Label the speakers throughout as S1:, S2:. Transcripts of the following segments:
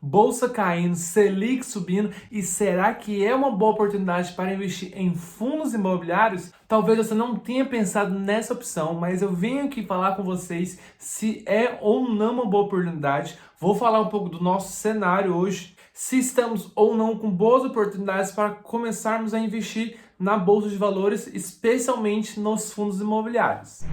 S1: Bolsa caindo, Selic subindo, e será que é uma boa oportunidade para investir em fundos imobiliários? Talvez você não tenha pensado nessa opção, mas eu venho aqui falar com vocês se é ou não uma boa oportunidade. Vou falar um pouco do nosso cenário hoje, se estamos ou não com boas oportunidades para começarmos a investir na Bolsa de Valores, especialmente nos fundos imobiliários.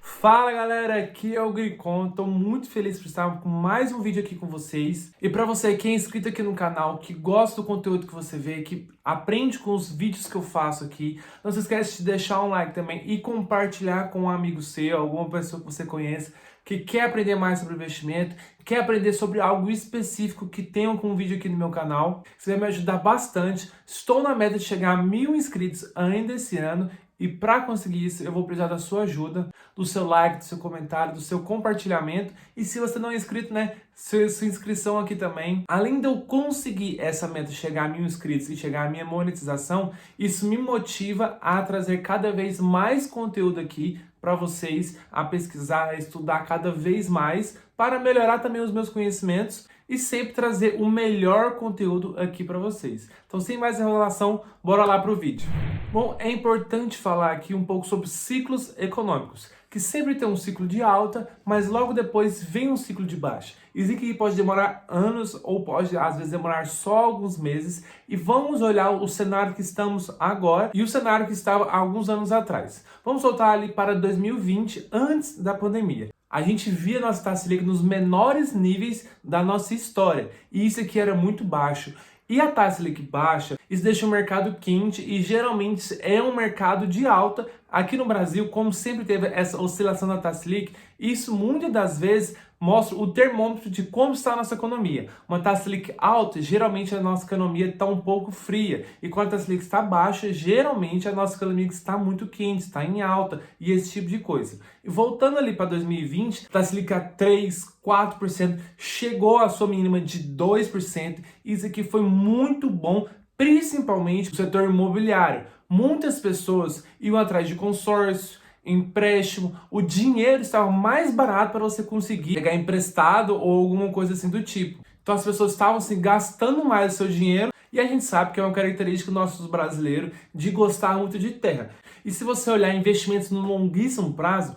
S1: Fala galera, aqui é o Gricon, estou muito feliz por estar com mais um vídeo aqui com vocês. E para você que é inscrito aqui no canal, que gosta do conteúdo que você vê, que aprende com os vídeos que eu faço aqui, não se esquece de deixar um like também e compartilhar com um amigo seu, alguma pessoa que você conheça, que quer aprender mais sobre investimento, quer aprender sobre algo específico que tenha um vídeo aqui no meu canal. Isso vai me ajudar bastante. Estou na meta de chegar a 1000 inscritos ainda esse ano. E para conseguir isso, eu vou precisar da sua ajuda, do seu like, do seu comentário, do seu compartilhamento. E se você não é inscrito, né, sua inscrição aqui também. Além de eu conseguir essa meta, chegar a 1000 inscritos e chegar à minha monetização, isso me motiva a trazer cada vez mais conteúdo aqui para vocês, a pesquisar, a estudar cada vez mais, para melhorar também os meus conhecimentos e sempre trazer o melhor conteúdo aqui para vocês. Então, sem mais enrolação, bora lá para o vídeo. Bom, é importante falar aqui um pouco sobre ciclos econômicos, que sempre tem um ciclo de alta, mas logo depois vem um ciclo de baixa. Isso aqui pode demorar anos ou pode às vezes demorar só alguns meses, e vamos olhar o cenário que estamos agora e o cenário que estava há alguns anos atrás. Vamos voltar ali para 2020, antes da pandemia. A gente via nossa taxa Selic nos menores níveis da nossa história, e isso aqui era muito baixo. E a taxa Selic baixa, isso deixa o mercado quente e geralmente é um mercado de alta. Aqui no Brasil, como sempre teve essa oscilação da taxa Selic, isso muitas das vezes mostra o termômetro de como está a nossa economia. Uma taxa Selic alta, geralmente a nossa economia está um pouco fria. E quando a taxa Selic está baixa, geralmente a nossa economia está muito quente, está em alta e esse tipo de coisa. E voltando ali para 2020, a taxa Selic a 3, 4%, chegou à sua mínima de 2%. Isso aqui foi muito bom, principalmente no setor imobiliário. Muitas pessoas iam atrás de consórcio, empréstimo, o dinheiro estava mais barato para você conseguir pegar emprestado ou alguma coisa assim do tipo. Então as pessoas estavam assim, gastando mais o seu dinheiro, e a gente sabe que é uma característica nossos brasileiros de gostar muito de terra. E se você olhar investimentos no longuíssimo prazo,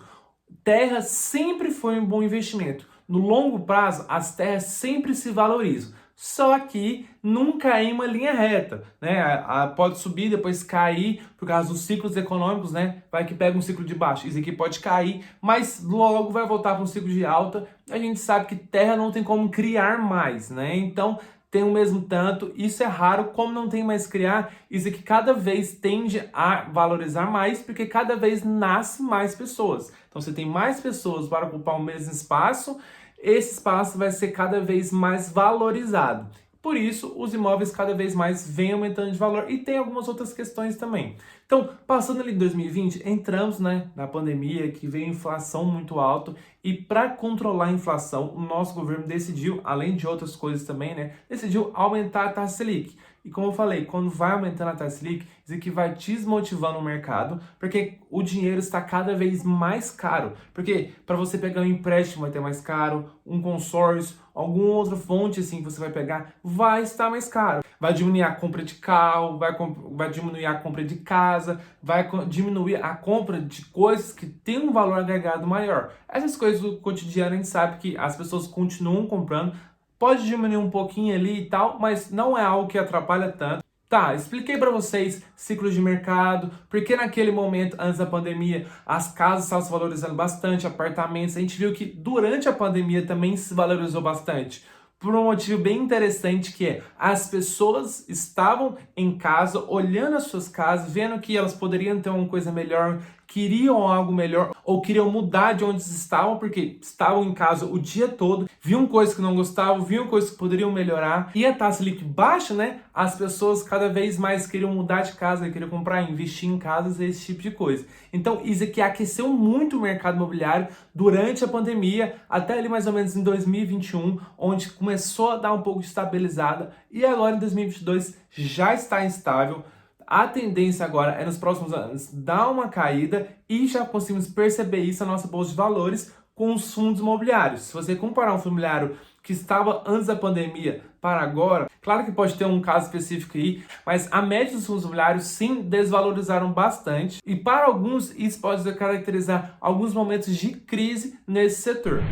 S1: terra sempre foi um bom investimento. No longo prazo, as terras sempre se valorizam. Só que nunca em uma linha reta, né? Pode subir, depois cair, por causa dos ciclos econômicos, né? Vai que pega um ciclo de baixo, isso aqui pode cair, mas logo vai voltar para um ciclo de alta. A gente sabe que terra não tem como criar mais, né? Então tem o mesmo tanto, isso é raro, como não tem mais criar, isso aqui cada vez tende a valorizar mais, porque cada vez nasce mais pessoas. Então você tem mais pessoas para ocupar o mesmo espaço, esse espaço vai ser cada vez mais valorizado. Por isso, os imóveis cada vez mais vêm aumentando de valor, e tem algumas outras questões também. Então, passando ali em 2020, entramos, né, na pandemia, que veio inflação muito alta, e para controlar a inflação, o nosso governo decidiu, além de outras coisas também, né, decidiu aumentar a taxa Selic. E como eu falei, quando vai aumentando a taxa Selic, isso aqui vai desmotivando o mercado, porque o dinheiro está cada vez mais caro. Porque para você pegar um empréstimo vai ter mais caro, um consórcio, alguma outra fonte assim que você vai pegar, vai estar mais caro. Vai diminuir a compra de carro, vai diminuir a compra de casa, vai diminuir a compra de coisas que têm um valor agregado maior. Essas coisas do cotidiano a gente sabe que as pessoas continuam comprando, pode diminuir um pouquinho ali e tal, mas não é algo que atrapalha tanto. Tá, expliquei para vocês ciclos de mercado, porque naquele momento, antes da pandemia, as casas estavam se valorizando bastante, apartamentos. A gente viu que durante a pandemia também se valorizou bastante, por um motivo bem interessante, que é as pessoas estavam em casa, olhando as suas casas, vendo que elas poderiam ter uma coisa melhor, queriam algo melhor ou queriam mudar de onde estavam, porque estavam em casa o dia todo, viam coisas que não gostavam, viam coisas que poderiam melhorar, e a taxa Selic baixa, né? As pessoas cada vez mais queriam mudar de casa, queriam comprar, investir em casas, esse tipo de coisa. Então isso aqui aqueceu muito o mercado imobiliário durante a pandemia, até ali mais ou menos em 2021, onde começou a dar um pouco de estabilizada, e agora em 2022 já está instável. A tendência agora é nos próximos anos dar uma caída, e já conseguimos perceber isso na nossa bolsa de valores com os fundos imobiliários. Se você comparar um fundo imobiliário que estava antes da pandemia para agora, claro que pode ter um caso específico aí, mas a média dos fundos imobiliários sim desvalorizaram bastante e para alguns isso pode caracterizar alguns momentos de crise nesse setor.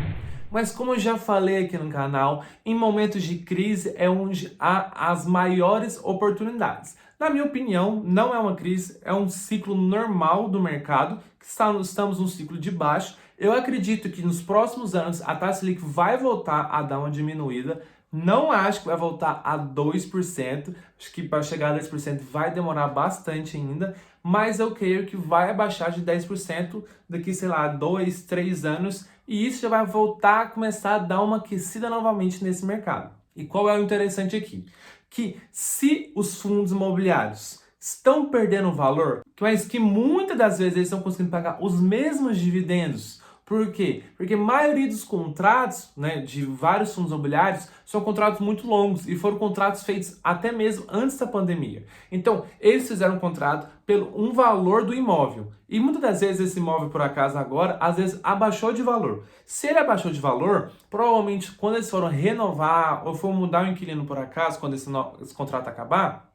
S1: Mas como eu já falei aqui no canal, em momentos de crise é onde há as maiores oportunidades. Na minha opinião, não é uma crise, é um ciclo normal do mercado, que estamos num ciclo de baixo. Eu acredito que nos próximos anos a taxa Selic vai voltar a dar uma diminuída. Não acho que vai voltar a 2%, acho que para chegar a 10% vai demorar bastante ainda, mas eu creio que vai abaixar de 10% daqui, sei lá, 2, 3 anos, e isso já vai voltar a começar a dar uma aquecida novamente nesse mercado. E qual é o interessante aqui? Que se os fundos imobiliários estão perdendo valor, mas que muitas das vezes eles estão conseguindo pagar os mesmos dividendos. Por quê? Porque a maioria dos contratos, né, de vários fundos imobiliários são contratos muito longos e foram contratos feitos até mesmo antes da pandemia. Então, eles fizeram um contrato pelo um valor do imóvel. E muitas das vezes esse imóvel, por acaso, agora, às vezes abaixou de valor. Se ele abaixou de valor, provavelmente quando eles foram renovar ou for mudar o inquilino por acaso, quando esse contrato acabar,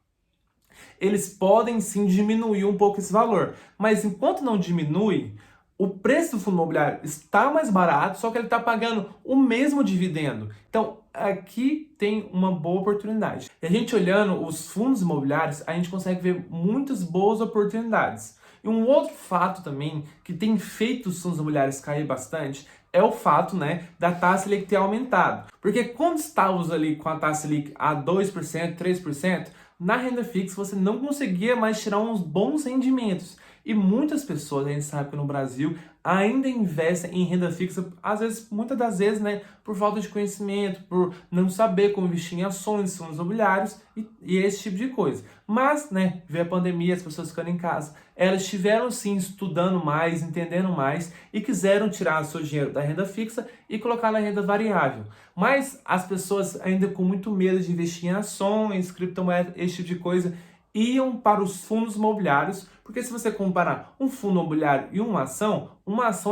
S1: eles podem sim diminuir um pouco esse valor. Mas enquanto não diminui, o preço do fundo imobiliário está mais barato, só que ele está pagando o mesmo dividendo. Então, aqui tem uma boa oportunidade. E a gente olhando os fundos imobiliários, a gente consegue ver muitas boas oportunidades. E um outro fato também que tem feito os fundos imobiliários cair bastante é o fato, né, da taxa Selic ter aumentado. Porque quando estávamos ali com a taxa Selic a 2%, 3%, na renda fixa você não conseguia mais tirar uns bons rendimentos. E muitas pessoas, a gente sabe que no Brasil, ainda investem em renda fixa, às vezes, muitas das vezes, né, por falta de conhecimento, por não saber como investir em ações, fundos imobiliários e esse tipo de coisa. Mas, né, veio a pandemia, as pessoas ficando em casa, elas estiveram sim estudando mais, entendendo mais e quiseram tirar o seu dinheiro da renda fixa e colocar na renda variável. Mas as pessoas ainda com muito medo de investir em ações, criptomoedas, esse tipo de coisa, iam para os fundos imobiliários, porque se você comparar um fundo imobiliário e uma ação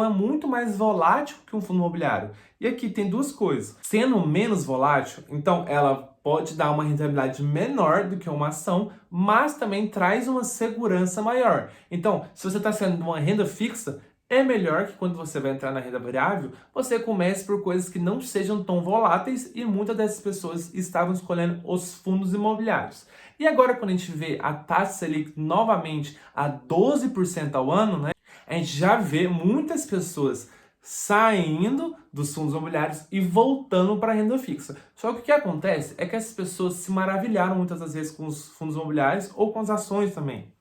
S1: é muito mais volátil que um fundo imobiliário. E aqui tem duas coisas. Sendo menos volátil, então ela pode dar uma rentabilidade menor do que uma ação, mas também traz uma segurança maior. Então, se você está sendo uma renda fixa, é melhor que quando você vai entrar na renda variável, você comece por coisas que não sejam tão voláteis e muitas dessas pessoas estavam escolhendo os fundos imobiliários. E agora quando a gente vê a taxa Selic novamente a 12% ao ano, né, a gente já vê muitas pessoas saindo dos fundos imobiliários e voltando para a renda fixa. Só que o que acontece é que essas pessoas se maravilharam muitas das vezes com os fundos imobiliários ou com as ações também.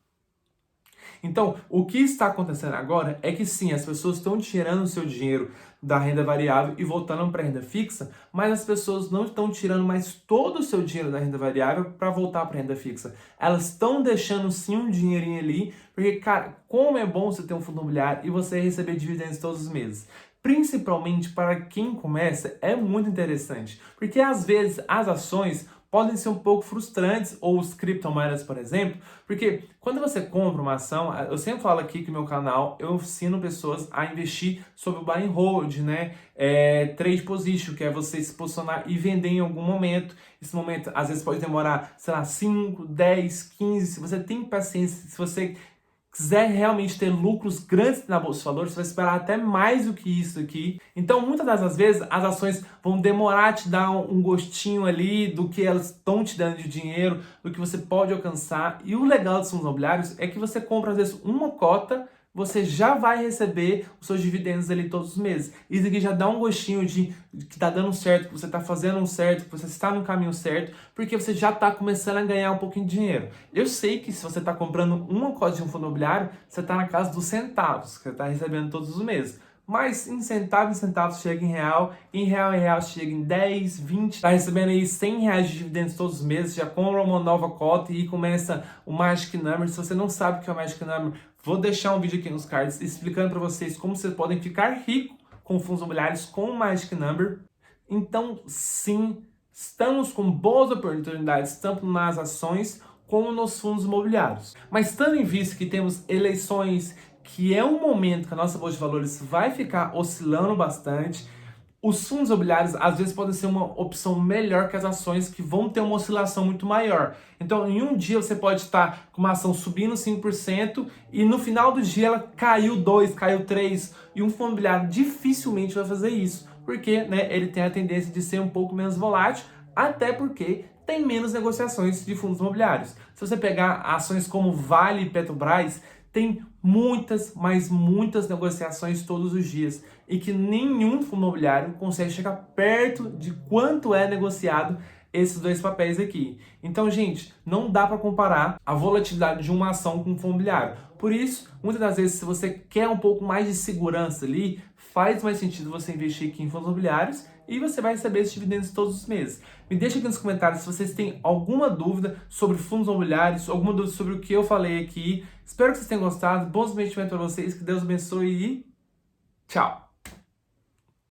S1: Então, o que está acontecendo agora é que sim, as pessoas estão tirando o seu dinheiro da renda variável e voltando para a renda fixa, mas as pessoas não estão tirando mais todo o seu dinheiro da renda variável para voltar para a renda fixa. Elas estão deixando sim um dinheirinho ali, porque, cara, como é bom você ter um fundo imobiliário e você receber dividendos todos os meses. Principalmente para quem começa, é muito interessante, porque às vezes as ações podem ser um pouco frustrantes, ou os criptomoedas, por exemplo, porque quando você compra uma ação, eu sempre falo aqui que no meu canal eu ensino pessoas a investir sobre o buy and hold, né? Trade position, que é você se posicionar e vender em algum momento. Esse momento às vezes pode demorar, sei lá, 5, 10, 15, se você tem paciência, se você quiser realmente ter lucros grandes na Bolsa de Valores, você vai esperar até mais do que isso aqui. Então, muitas das vezes, as ações vão demorar a te dar um gostinho ali do que elas estão te dando de dinheiro, do que você pode alcançar. E o legal dos fundos imobiliários é que você compra, às vezes, uma cota, você já vai receber os seus dividendos ali todos os meses. Isso aqui já dá um gostinho de que está dando certo, que você está fazendo um certo, que você está no caminho certo, porque você já está começando a ganhar um pouquinho de dinheiro. Eu sei que se você está comprando uma cota de um fundo imobiliário, você está na casa dos centavos, que você está recebendo todos os meses. Mas em centavos chega em real chega em 10, 20, tá recebendo aí R$100 de dividendos todos os meses, já compra uma nova cota e começa o Magic Number. Se você não sabe o que é o Magic Number, vou deixar um vídeo aqui nos cards explicando para vocês como vocês podem ficar rico com fundos imobiliários com o Magic Number. Então, sim, estamos com boas oportunidades tanto nas ações como nos fundos imobiliários. Mas tendo em vista que temos eleições, que é um momento que a nossa bolsa de valores vai ficar oscilando bastante, Os fundos imobiliários às vezes podem ser uma opção melhor que as ações que vão ter uma oscilação muito maior. Então, em um dia você pode estar com uma ação subindo 5% e no final do dia ela caiu 2, caiu 3, e um fundo imobiliário dificilmente vai fazer isso, porque, né, ele tem a tendência de ser um pouco menos volátil, até porque tem menos negociações de fundos imobiliários. Se você pegar ações como Vale e Petrobras, tem muitas, mas muitas negociações todos os dias e que nenhum fundo imobiliário consegue chegar perto de quanto é negociado esses dois papéis aqui. Então, gente, não dá para comparar a volatilidade de uma ação com um fundo imobiliário. Por isso, muitas das vezes, se você quer um pouco mais de segurança ali, faz mais sentido você investir aqui em fundos imobiliários e você vai receber esses dividendos todos os meses. Me deixa aqui nos comentários se vocês têm alguma dúvida sobre fundos imobiliários, alguma dúvida sobre o que eu falei aqui. Espero que vocês tenham gostado. Bons investimentos para vocês, que Deus abençoe e tchau!